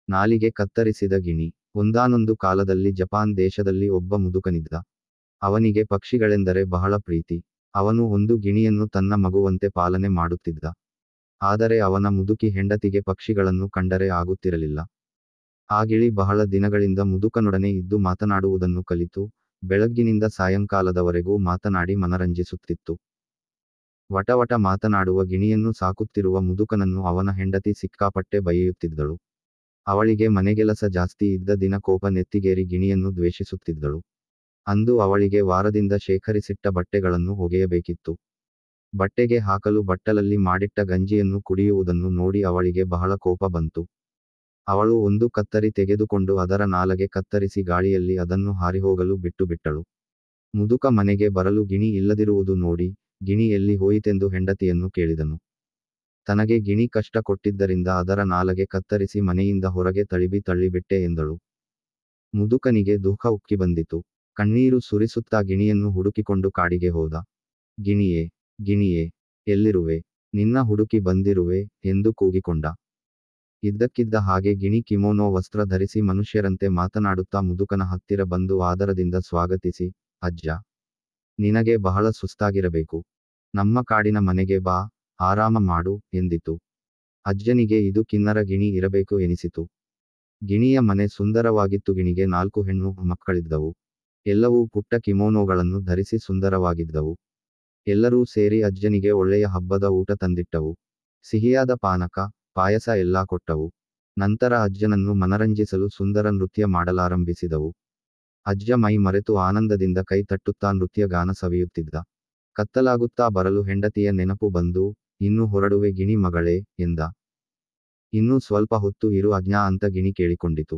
ನಾಲಿಗೆ ಕತ್ತರಿಸಿದ ಗಿಣಿ. ಒಂದಾನೊಂದು ಕಾಲದಲ್ಲಿ ಜಪಾನ್ ದೇಶದಲ್ಲಿ ಒಬ್ಬ ಮುದುಕನಿದ್ದ. ಅವನಿಗೆ ಪಕ್ಷಿಗಳೆಂದರೆ ಬಹಳ ಪ್ರೀತಿ. ಅವನು ಒಂದು ಗಿಣಿಯನ್ನು ತನ್ನ ಮಗುವಂತೆ ಪಾಲನೆ ಮಾಡುತ್ತಿದ್ದ. ಆದರೆ ಅವನ ಮುದುಕಿ ಹೆಂಡತಿಗೆ ಪಕ್ಷಿಗಳನ್ನು ಕಂಡರೆ ಆಗುತ್ತಿರಲಿಲ್ಲ. ಆ ಗಿಳಿ ಬಹಳ ದಿನಗಳಿಂದ ಮುದುಕನೊಡನೆ ಇದ್ದು ಮಾತನಾಡುವುದನ್ನು ಕಲಿತು, ಬೆಳಗ್ಗಿನಿಂದ ಸಾಯಂಕಾಲದವರೆಗೂ ಮಾತನಾಡಿ ಮನರಂಜಿಸುತ್ತಿತ್ತು. ವಟವಟ ಮಾತನಾಡುವ ಗಿಣಿಯನ್ನು ಸಾಕುತ್ತಿರುವ ಮುದುಕನನ್ನು ಅವನ ಹೆಂಡತಿ ಸಿಕ್ಕಾಪಟ್ಟೆ ಬೈಯುತ್ತಿದ್ದಳು. ಅವಳಿಗೆ ಮನೆಗೆಲಸ ಜಾಸ್ತಿ ಇದ್ದ ದಿನ ಕೋಪ ನೆತ್ತಿಗೇರಿ ಗಿಣಿಯನ್ನು ದ್ವೇಷಿಸುತ್ತಿದ್ದಳು. ಅಂದು ಅವಳಿಗೆ ವಾರದಿಂದ ಶೇಖರಿಸಿಟ್ಟ ಬಟ್ಟೆಗಳನ್ನು ಒಗೆಯಬೇಕಿತ್ತು. ಬಟ್ಟೆಗೆ ಹಾಕಲು ಬಟ್ಟಲಲ್ಲಿ ಮಾಡಿಟ್ಟ ಗಂಜಿಯನ್ನು ಕುಡಿಯುವುದನ್ನು ನೋಡಿ ಅವಳಿಗೆ ಬಹಳ ಕೋಪ ಬಂತು. ಅವಳು ಒಂದು ಕತ್ತರಿ ತೆಗೆದುಕೊಂಡು ಅದರ ನಾಲಗೆ ಕತ್ತರಿಸಿ ಗಾಳಿಯಲ್ಲಿ ಅದನ್ನು ಹಾರಿಹೋಗಲು ಬಿಟ್ಟುಬಿಟ್ಟಳು. ಮುದುಕ ಮನೆಗೆ ಬರಲು ಗಿಣಿ ಇಲ್ಲದಿರುವುದು ನೋಡಿ, ಗಿಣಿ ಎಲ್ಲಿ ಹೋಯಿತೆಂದು ಹೆಂಡತಿಯನ್ನು ಕೇಳಿದನು. ತನಗೆ ಗಿಣಿ ಕಷ್ಟ ಕೊಟ್ಟಿದ್ದರಿಂದ ಅದರ ನಾಲಗೆ ಕತ್ತರಿಸಿ ಮನೆಯಿಂದ ಹೊರಗೆ ತಳ್ಳಿಬಿಟ್ಟೆ ಎಂದಳು. ಮುದುಕನಿಗೆ ದುಃಖ ಉಕ್ಕಿ ಬಂದಿತು. ಕಣ್ಣೀರು ಸುರಿಸುತ್ತಾ ಗಿಣಿಯನ್ನು ಹುಡುಕಿಕೊಂಡು ಕಾಡಿಗೆ ಹೋದ. ಗಿಣಿಯೇ, ಗಿಣಿಯೇ, ಎಲ್ಲಿರುವೆ? ನಿನ್ನ ಹುಡುಕಿ ಬಂದಿರುವೆ ಎಂದು ಕೂಗಿಕೊಂಡ. ಇದ್ದಕ್ಕಿದ್ದ ಹಾಗೆ ಗಿಣಿ ಕಿಮೋನೋ ವಸ್ತ್ರ ಧರಿಸಿ ಮನುಷ್ಯರಂತೆ ಮಾತನಾಡುತ್ತಾ ಮುದುಕನ ಹತ್ತಿರ ಬಂದು ಆದರದಿಂದ ಸ್ವಾಗತಿಸಿ, ಅಜ್ಜ, ನಿನಗೆ ಬಹಳ ಸುಸ್ತಾಗಿರಬೇಕು. ನಮ್ಮ ಕಾಡಿನ ಮನೆಗೆ ಬಾ, ಆರಾಮ ಮಾಡು ಎಂದಿತು. ಅಜ್ಜನಿಗೆ ಇದು ಕಿನ್ನರ ಗಿಣಿ ಇರಬೇಕು ಎನಿಸಿತು. ಗಿಣಿಯ ಮನೆ ಸುಂದರವಾಗಿತ್ತು. ಗಿಣಿಗೆ 4 ಹೆಣ್ಣು ಮಕ್ಕಳಿದ್ದವು. ಎಲ್ಲವೂ ಪುಟ್ಟ ಕಿಮೋನೋಗಳನ್ನು ಧರಿಸಿ ಸುಂದರವಾಗಿದ್ದವು. ಎಲ್ಲರೂ ಸೇರಿ ಅಜ್ಜನಿಗೆ ಒಳ್ಳೆಯ ಹಬ್ಬದ ಊಟ ತಂದಿಟ್ಟವು. ಸಿಹಿಯಾದ ಪಾನಕ, ಪಾಯಸ ಎಲ್ಲ ಕೊಟ್ಟವು. ನಂತರ ಅಜ್ಜನನ್ನು ಮನರಂಜಿಸಲು ಸುಂದರ ನೃತ್ಯ ಮಾಡಲಾರಂಭಿಸಿದವು. ಅಜ್ಜ ಮೈ ಮರೆತು ಆನಂದದಿಂದ ಕೈ ತಟ್ಟುತ್ತಾ ನೃತ್ಯ ಗಾನ ಸವಿಯುತ್ತಿದ್ದ. ಕತ್ತಲಾಗುತ್ತಾ ಬರಲು ಹೆಂಡತಿಯ ನೆನಪು ಬಂದು, ಇನ್ನು ಹೊರಡುವೆ ಗಿಣಿ ಮಗಳೇ ಎಂದ. ಇನ್ನೂ ಸ್ವಲ್ಪ ಹೊತ್ತು ಇರು ಅಜ್ಞಾ ಅಂತ ಗಿಣಿ ಕೇಳಿಕೊಂಡಿತು.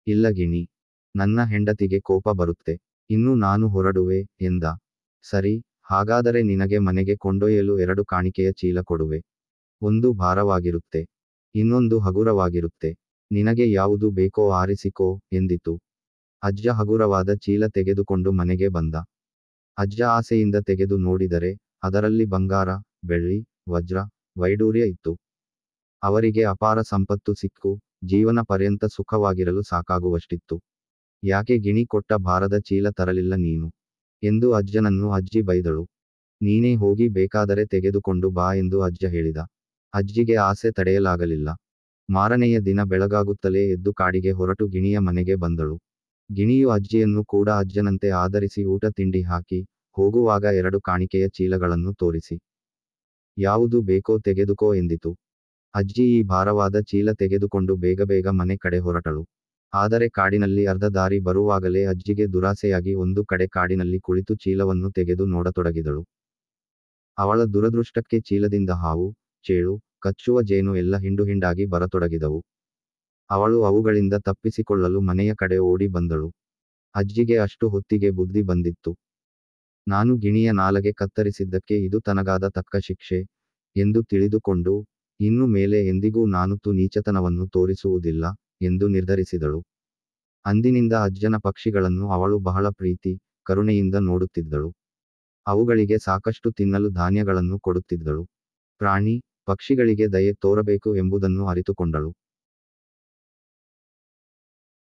ಇಲ್ಲ ಗಿಣಿ, ನನ್ನ ಹೆಂಡತಿಗೆ ಕೋಪ ಬರುತ್ತೆ. ಇನ್ನು ನಾನು ಹೊರಡುವೆ ಎಂದ. ಸರಿ, ಹಾಗಾದರೆ ನಿನಗೆ ಮನೆಗೆ ಕೊಂಡೊಯ್ಯಲು 2 ಕಾಣಿಕೆಯ ಚೀಲ ಕೊಡುವೆ. ಒಂದು ಭಾರವಾಗಿರುತ್ತೆ, ಇನ್ನೊಂದು ಹಗುರವಾಗಿರುತ್ತೆ. ನಿನಗೆ ಯಾವುದು ಬೇಕೋ ಆರಿಸಿಕೋ ಎಂದಿತು. ಅಜ್ಜ ಹಗುರವಾದ ಚೀಲ ತೆಗೆದುಕೊಂಡು ಮನೆಗೆ ಬಂದ. ಅಜ್ಜ ಆಸೆಯಿಂದ ತೆಗೆದು ನೋಡಿದರೆ, ಅದರಲ್ಲಿ ಬಂಗಾರ, ಬೆಳ್ಳಿ, ವಜ್ರ, ವೈಡೂರ್ಯ ಇತ್ತು. ಅವರಿಗೆ ಅಪಾರ ಸಂಪತ್ತು ಸಿಕ್ಕು, ಜೀವನ ಪರ್ಯಂತ ಸುಖವಾಗಿರಲು ಸಾಕಾಗುವಷ್ಟಿತ್ತು. ಯಾಕೆ ಗಿಣಿ ಕೊಟ್ಟ ಭಾರದ ಚೀಲ ತರಲಿಲ್ಲ ನೀನು ಎಂದು ಅಜ್ಜನನ್ನು ಅಜ್ಜಿ ಬೈದಳು. ನೀನೇ ಹೋಗಿ ಬೇಕಾದರೆ ತೆಗೆದುಕೊಂಡು ಬಾ ಎಂದು ಅಜ್ಜ ಹೇಳಿದ. ಅಜ್ಜಿಗೆ ಆಸೆ ತಡೆಯಲಾಗಲಿಲ್ಲ. ಮಾರನೆಯ ದಿನ ಬೆಳಗಾಗುತ್ತಲೇ ಎದ್ದು ಕಾಡಿಗೆ ಹೊರಟು ಗಿಣಿಯ ಮನೆಗೆ ಬಂದಳು. ಗಿಣಿಯು ಅಜ್ಜಿಯನ್ನು ಕೂಡ ಅಜ್ಜನಂತೆ ಆದರಿಸಿ ಊಟ ತಿಂಡಿ ಹಾಕಿ, ಹೋಗುವಾಗ 2 ಕಾಣಿಕೆಯ ಚೀಲಗಳನ್ನು ತೋರಿಸಿ, ಯಾವುದು ಬೇಕೋ ತೆಗೆದುಕೋ ಎಂದಿತು. ಅಜ್ಜಿ ಈ ಭಾರವಾದ ಚೀಲ ತೆಗೆದುಕೊಂಡು ಬೇಗ ಮನೆ ಕಡೆ ಹೊರಟಳು. ಆದರೆ ಕಾಡಿನಲ್ಲಿ ಅರ್ಧ ದಾರಿ ಬರುವಾಗಲೇ ಅಜ್ಜಿಗೆ ದುರಾಸೆಯಾಗಿ ಒಂದು ಕಡೆ ಕಾಡಿನಲ್ಲಿ ಕುಳಿತು ಚೀಲವನ್ನು ತೆಗೆದು ನೋಡತೊಡಗಿದಳು. ಅವಳ ದುರದೃಷ್ಟಕ್ಕೆ ಚೀಲದಿಂದ ಹಾವು, ಚೇಳು, ಕಚ್ಚುವ ಜೇನು ಎಲ್ಲ ಹಿಂಡುಹಿಂಡಾಗಿ ಬರತೊಡಗಿದವು. ಅವಳು ಅವುಗಳಿಂದ ತಪ್ಪಿಸಿಕೊಳ್ಳಲು ಮನೆಯ ಕಡೆ ಓಡಿ ಬಂದಳು. ಅಜ್ಜಿಗೆ ಅಷ್ಟು ಹೊತ್ತಿಗೆ ಬುದ್ಧಿ ಬಂದಿತ್ತು. ನಾನು ಗಿಣಿಯ ನಾಲಗೆ ಕತ್ತರಿಸಿದ್ದಕ್ಕೆ ಇದು ತನಗಾದ ತಕ್ಕ ಶಿಕ್ಷೆ ಎಂದು ತಿಳಿದುಕೊಂಡು, ಇನ್ನು ಮೇಲೆ ಎಂದಿಗೂ ನಾನುತ್ತು ನೀಚತನವನ್ನು ತೋರಿಸುವುದಿಲ್ಲ ಎಂದು ನಿರ್ಧರಿಸಿದಳು. ಅಂದಿನಿಂದ ಅಜ್ಜನ ಪಕ್ಷಿಗಳನ್ನು ಅವಳು ಬಹಳ ಪ್ರೀತಿ, ಕರುಣೆಯಿಂದ ನೋಡುತ್ತಿದ್ದಳು. ಅವುಗಳಿಗೆ ಸಾಕಷ್ಟು ತಿನ್ನಲು ಧಾನ್ಯಗಳನ್ನು ಕೊಡುತ್ತಿದ್ದಳು. ಪ್ರಾಣಿ, ಪಕ್ಷಿಗಳಿಗೆ ದಯೆ ತೋರಬೇಕು ಎಂಬುದನ್ನು ಅರಿತುಕೊಂಡಳು.